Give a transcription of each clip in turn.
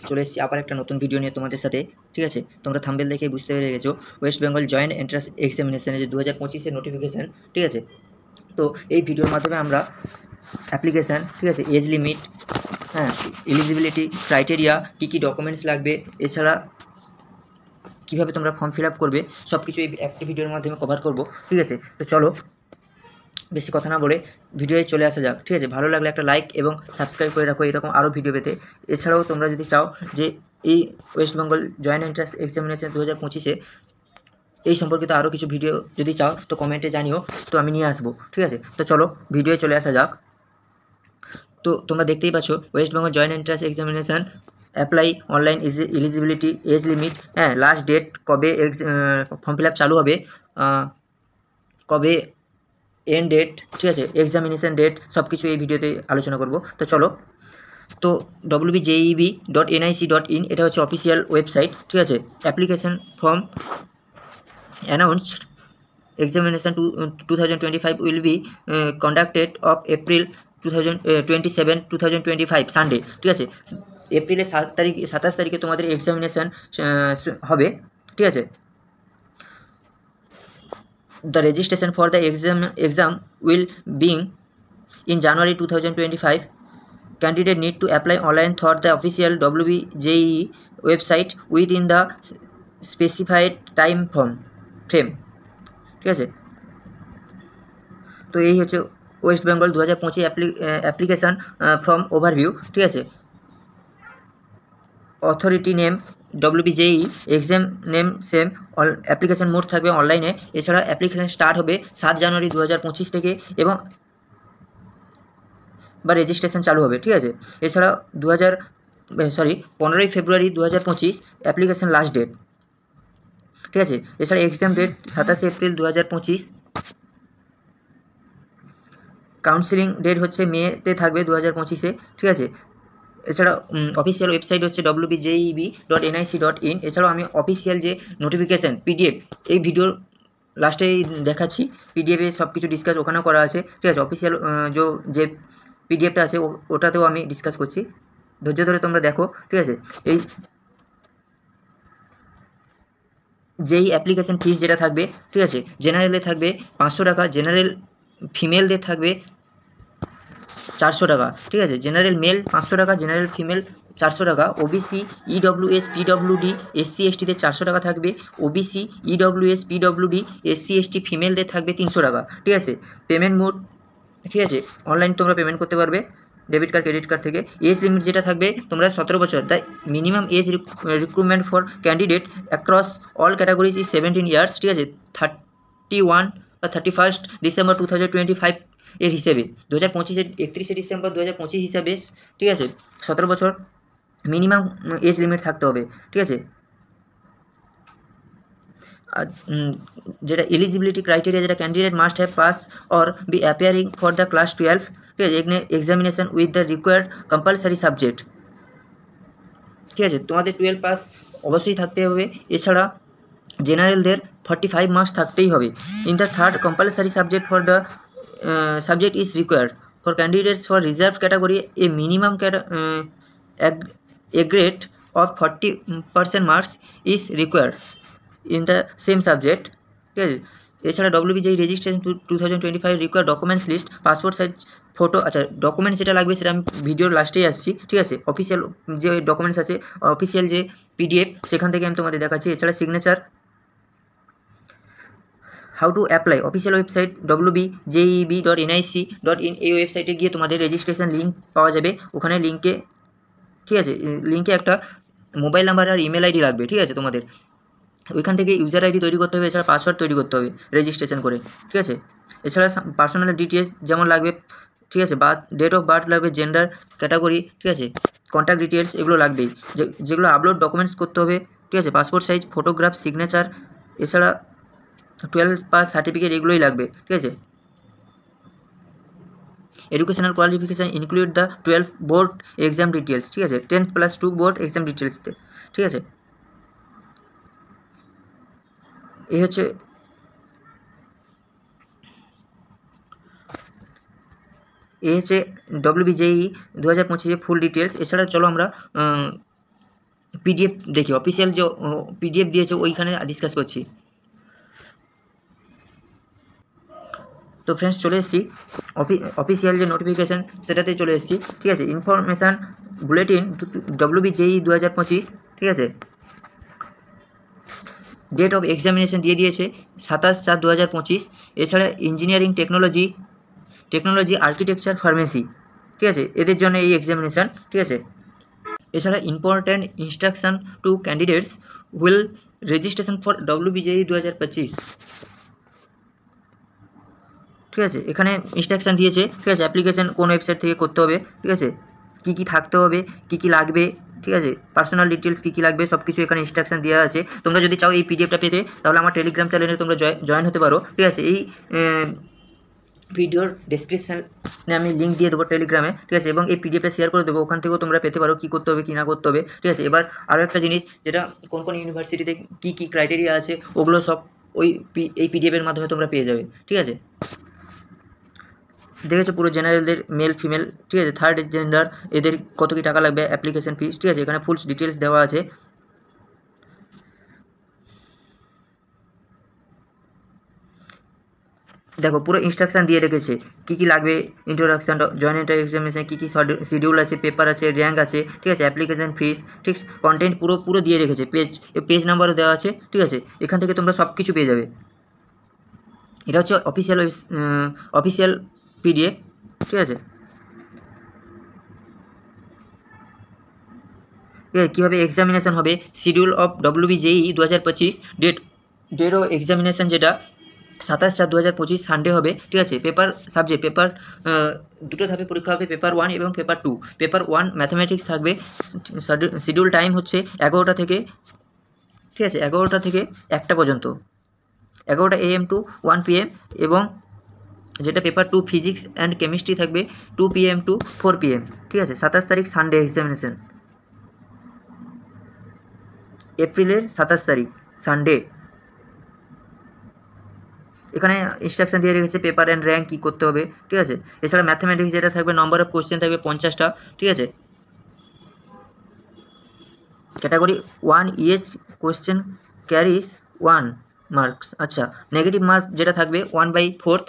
চলে এসেছি আবার একটা নতুন ভিডিও নিয়ে তোমাদের সাথে। ঠিক আছে, তোমরা থাম্বনেল দেখে বুঝতে পেরে গেছো ওয়েস্ট বেঙ্গল জয়েন্ট এন্ট্রান্স এক্সামিনেশনের যে 2025-এর নোটিফিকেশান। ঠিক আছে, তো এই ভিডিওর মাধ্যমে আমরা অ্যাপ্লিকেশান, ঠিক আছে, এজ লিমিট, হ্যাঁ, এলিজিবিলিটি ক্রাইটেরিয়া, কী কী ডকুমেন্টস লাগবে, এছাড়া কীভাবে তোমরা ফর্ম ফিল আপ করবে, সব কিছু এই একটি ভিডিওর মাধ্যমে কভার করবো। ঠিক আছে, তো চলো বেশি কথা না বলে ভিডিওয়ে চলে আসা যাক। ঠিক আছে, ভালো লাগলে একটা লাইক এবং সাবস্ক্রাইব করে রাখো এরকম আরও ভিডিও পেতে। এছাড়াও তোমরা যদি চাও যে এই West Bengal joint entrance examination 2025-এ এই সম্পর্কিত আরও কিছু ভিডিও যদি চাও তো কমেন্টে জানিও, তো আমি নিয়ে আসবো। ঠিক আছে, তো চলো ভিডিওয়ে চলে আসা যাক। তো তোমরা দেখতেই পাচ্ছ West Bengal joint entrance examination apply online eligibility age limit, হ্যাঁ, লাস্ট ডেট কবে ফর্ম ফিল আপ চালু হবে, কবে এন্ড ডেট, ঠিক আছে, এক্সামিনেশান ডেট, সব কিছু এই ভিডিওতে আলোচনা করব। তো চলো, তো wbjeb.nic.in এটা হচ্ছে অফিসিয়াল ওয়েবসাইট। ঠিক আছে, application form announced examination 2025 will be conducted of April 2025 Sunday. ঠিক আছে, এপ্রিলের 27 তারিখে তোমাদের এক্সামিনেশান হবে। ঠিক আছে, the registration for the exam will begin in January 2025. Candidate need to apply online through the official WBJE website within the specified time frame. ঠিক আছে, তো এই হচ্ছে West Bengal 2025 application form overview. ঠিক আছে, authority name WBJE, exam name same, application mode থাকবে অনলাইনে। এছাড়া অ্যাপ্লিকেশান স্টার্ট হবে 7 জানুয়ারি 2025 থেকে এবং বা রেজিস্ট্রেশন চালু হবে। ঠিক আছে, এছাড়া 15ই ফেব্রুয়ারি 2025 অ্যাপ্লিকেশান লাস্ট ডেট। ঠিক আছে, এছাড়া exam date 27 April 2025, counselling date হচ্ছে মেতে থাকবে 2025-এ। ঠিক আছে, এছাড়া অফিসিয়াল ওয়েবসাইট হচ্ছে wbjeb.nic.in। এছাড়াও আমি অফিসিয়াল যে নোটিফিকেশান পিডিএফ এই ভিডিওর লাস্টেই দেখাচ্ছি, পিডিএফে সব কিছু ডিসকাস ওখানেও করা আছে। ঠিক আছে, অফিসিয়াল যে পিডিএফটা আছে ওটাতেও আমি ডিসকাস করছি, ধৈর্য ধরে তোমরা দেখো। ঠিক আছে, এই যেই অ্যাপ্লিকেশান ফিস যেটা থাকবে, ঠিক আছে, জেনারেলে থাকবে 500 টাকা, জেনারেল ফিমেলদের থাকবে 400 টাকা। ঠিক আছে, জেনারেল মেল 500 টাকা, জেনারেল ফিমেল 400 টাকা, ওবিসি ইডব্লিউএস পিডব্লিউডি এসসি এসটিতে 400 টাকা থাকবে, ওবিসি ইডব্লিউএস পিডব্লিউডি এসসি এসটি ফিমেলদের থাকবে 300 টাকা। ঠিক আছে, পেমেন্ট মোড, ঠিক আছে, অনলাইন তোমরা পেমেন্ট করতে পারবে ডেবিট কার্ড ক্রেডিট কার্ড থেকে। এজ লিমিট যেটা থাকবে তোমরা 17 বছর, the minimum age recruitment for candidate across all categories is 17 years. ঠিক আছে, 31 বা 31 ডিসেম্বর 2025 এর হিসেবে 2025-এর 31শে ডিসেম্বর 2025 হিসাবে, ঠিক আছে, 17 বছর মিনিমাম এজ লিমিট থাকতে হবে। ঠিক আছে, যেটা এলিজিবিলিটি ক্রাইটেরিয়া, যেটা candidate must have pass or be appearing for the class 12। ঠিক আছে, examination with the required compulsory subject. ঠিক আছে, তোমাদের 12 পাস অবশ্যই থাকতে হবে। এছাড়া জেনারেলদের 45 মার্কস থাকতেই হবে। In the third compulsory subject for the subject is required for candidates for reserved category a minimum a grade of 40% marks is required in the same subject. ঠিক আছে, এছাড়া WBJE registration 2025 require documents list, passport size photo. আচ্ছা, documents যেটা লাগবে সেটা আমি ভিডিওর লাস্টেই আসছি। ঠিক আছে, অফিসিয়াল যে ডকুমেন্টস আছে, অফিসিয়াল যে পিডিএফ সেখান থেকে আমি তোমাদের দেখাচ্ছি। এছাড়া signature, how to apply, official website wbjeb.nic.in, এই ওয়েবসাইটে গিয়ে তোমাদের রেজিস্ট্রেশন লিঙ্ক পাওয়া যাবে। ওখানে লিঙ্কে, ঠিক আছে, লিঙ্কে একটা মোবাইল নাম্বার আর ইমেল আইডি লাগবে। ঠিক আছে, তোমাদের ওইখান থেকে ইউজার আইডি তৈরি করতে হবে, এছাড়া পাসওয়ার্ড তৈরি করতে হবে রেজিস্ট্রেশন করে। ঠিক আছে, এছাড়া পার্সোনাল ডিটেলস যেমন লাগবে, ঠিক আছে, ডেট অফ বার্থ লাগবে, জেন্ডার, ক্যাটাগরি, ঠিক আছে, কন্ট্যাক্ট ডিটেলস, এগুলো লাগবেই, যেগুলো আপলোড ডকুমেন্টস করতে হবে। ঠিক আছে, পাসপোর্ট সাইজ ফটোগ্রাফ, সিগনেচার, এছাড়া 12 পাস সার্টিফিকেট, এগুলোই লাগবে। ঠিক আছে, educational qualification include the 12 board exam details. ঠিক আছে, 10+2 বোর্ড এক্সাম ডিটেলসতে। ঠিক আছে, এই হচ্ছে WBJE 2025 ফুল ডিটেলস। এছাড়া চলো আমরা পিডিএফ দেখি, অফিসিয়াল যে পিডিএফ দিয়েছে ওইখানে ডিসকাস করছি। তো ফ্রেন্ডস চলে এসেছি অফিসিয়াল যে নোটিফিকেশান সেটাতে চলে এসেছি, ঠিক আছে। ইনফরমেশান বুলেটিন WBJEE 2025, ঠিক আছে। ডেট অফ এক্সামিনেশন দিয়ে দিয়েছে 27/4/2025। এছাড়া ইঞ্জিনিয়ারিং, টেকনোলজি, আর্কিটেকচার, ফার্মেসি, ঠিক আছে, এদের জন্য এই এক্সামিনেশান, ঠিক আছে। এছাড়া important instruction to candidates will registration for WBJEE 2025, ঠিক আছে। এখানে ইনস্ট্রাকশান দিয়েছে, ঠিক আছে, অ্যাপ্লিকেশান কোন ওয়েবসাইট থেকে করতে হবে, ঠিক আছে, কী থাকতে হবে, কী লাগবে, ঠিক আছে, পার্সোনাল ডিটেলস কী লাগবে সব কিছু এখানে ইনস্ট্রাকশান দেওয়া আছে। তোমরা যদি চাও এই পিডিএফটা পেতে তাহলে আমার টেলিগ্রাম চ্যানেলে তোমরা জয়েন হতে পারো, ঠিক আছে। এই ভিডিওর ডেসক্রিপশানে আমি লিঙ্ক দিয়ে দেবো টেলিগ্রামে, ঠিক আছে, এবং এই পিডিএফটা শেয়ার করে দেবো, ওখান থেকেও তোমরা পেতে পারো কী করতে হবে কী না করতে হবে, ঠিক আছে। এবার আরও একটা জিনিস, যেটা কোন ইউনিভার্সিটিতে কী ক্রাইটেরিয়া আছে ওগুলো সব এই পিডিএফের মাধ্যমে তোমরা পেয়ে যাবে, ঠিক আছে। দেখেছো পুরো জেনারেলদের মেল ফিমেল, ঠিক আছে, থার্ড জেন্ডার এদের কত কী টাকা লাগবে, অ্যাপ্লিকেশন ফিস, ঠিক আছে, এখানে ফুল ডিটেলস দেওয়া আছে। দেখো পুরো ইনস্ট্রাকশান দিয়ে রেখেছে কী লাগবে, ইন্ট্রোডাকশান, জয়েন্ট এক্সামিনেশন, কী শিডিউল আছে, পেপার আছে, র্যাঙ্ক আছে, ঠিক আছে, অ্যাপ্লিকেশন ফিস, ঠিক, কন্টেন্ট পুরো দিয়ে রেখেছে, পেজ নাম্বারও দেওয়া আছে, ঠিক আছে। এখান থেকে তোমরা সব কিছু পেয়ে যাবে। এটা হচ্ছে অফিসিয়াল পিডিএফ, ঠিক আছে। কীভাবে এক্সামিনেশন হবে, schedule of WBJEE 2025, date of examination যেটা 27/4/2025 সানডে হবে, ঠিক আছে। পেপার দুটো ধাপে পরীক্ষা হবে, পেপার 1 এবং পেপার 2। পেপার 1 ম্যাথামেটিক্স থাকবে, শিডিউল টাইম হচ্ছে 11টা থেকে, ঠিক আছে, 11টা থেকে 1টা পর্যন্ত, 11টা AM to 1 PM, এবং যেটা পেপার 2 ফিজিক্স অ্যান্ড কেমিস্ট্রি থাকবে 2 PM to 4 PM, ঠিক আছে। 27 তারিখ সানডে এক্সামিনেশন, এপ্রিলের 27 তারিখ সানডে। এখানে ইনস্ট্রাকশান দিয়ে রেখেছে পেপার অ্যান্ড র্যাঙ্ক কী করতে হবে, ঠিক আছে। এছাড়া ম্যাথামেটিক্স যেটা থাকবে, নম্বর অফ কোশ্চেন থাকবে 50টা, ঠিক আছে। Category 1 each question carries 1 marks, আচ্ছা। নেগেটিভ মার্ক যেটা থাকবে 1/4।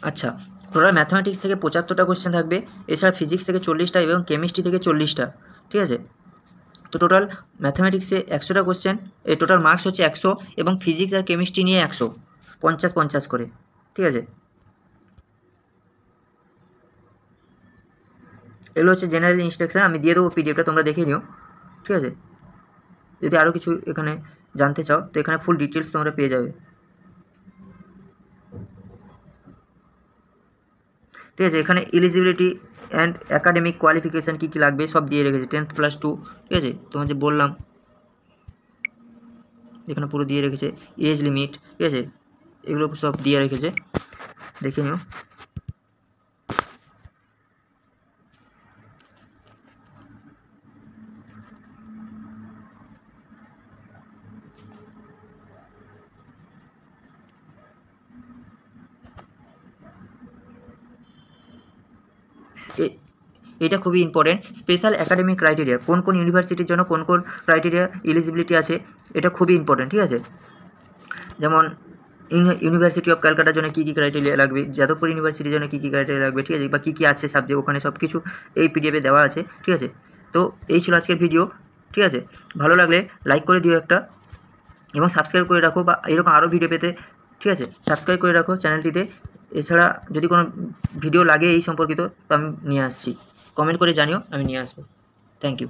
আচ্ছা, টোটাল ম্যাথামেটিক্স থেকে 75টা কোশ্চেন থাকবে, এছাড়া ফিজিক্স থেকে 40টা এবং কেমিস্ট্রি থেকে 40টা, ঠিক আছে। তো টোটাল ম্যাথামেটিক্সে 100টা কোশ্চেন, এই টোটাল মার্কস হচ্ছে 100, এবং ফিজিক্স আর কেমিস্ট্রি নিয়ে 100, 50-50 করে, ঠিক আছে। এগুলো হচ্ছে জেনারেল ইনস্ট্রাকশান, আমি দিয়ে দেবো পিডিএফটা, তোমরা দেখে নিও, ঠিক আছে। যদি আরও কিছু এখানে জানতে চাও তো এখানে ফুল ডিটেলস তোমরা পেয়ে যাবে, ঠিক আছে। এখানে এলিজিবিলিটি অ্যান্ড অ্যাকাডেমিক কোয়ালিফিকেশান কী লাগবে সব দিয়ে রেখেছে, 10th + 2, ঠিক আছে, তোমার যে বললাম এখানে পুরো দিয়ে রেখেছে, এজ লিমিট, ঠিক আছে, এগুলো সব দিয়ে রেখেছে, দেখে নিও। এটা খুবই ইম্পর্টেন্ট, স্পেশাল একাডেমিক ক্রাইটেরিয়া, কোন ইউনিভার্সিটির জন্য কোন ক্রাইটেরিয়া এলিজিবিলিটি আছে, এটা খুবই ইম্পর্টেন্ট, ঠিক আছে। যেমন ইউনিভার্সিটি অফ ক্যালকাটার জন্য কী ক্রাইটেরিয়া লাগবে, যাদবপুর ইউনিভার্সিটির জন্য কী ক্রাইটেরিয়া লাগবে, ঠিক আছে, বা কী আছে সাবজেক্ট, ওখানে সব কিছু এই পিডিএফে দেওয়া আছে, ঠিক আছে। তো এই ছিল আজকের ভিডিও, ঠিক আছে। ভালো লাগলে লাইক করে দিও একটা, এবং সাবস্ক্রাইব করে রাখো, বা এরকম আরও ভিডিও পেতে, ঠিক আছে, সাবস্ক্রাইব করে রাখো চ্যানেলটিতে। এছাড়া যদি কোনো ভিডিও লাগে এই সম্পর্কিত তো আমি নিয়ে আসছি, কমেন্ট করে জানিও, আমি নিয়ে আসবো। Thank you.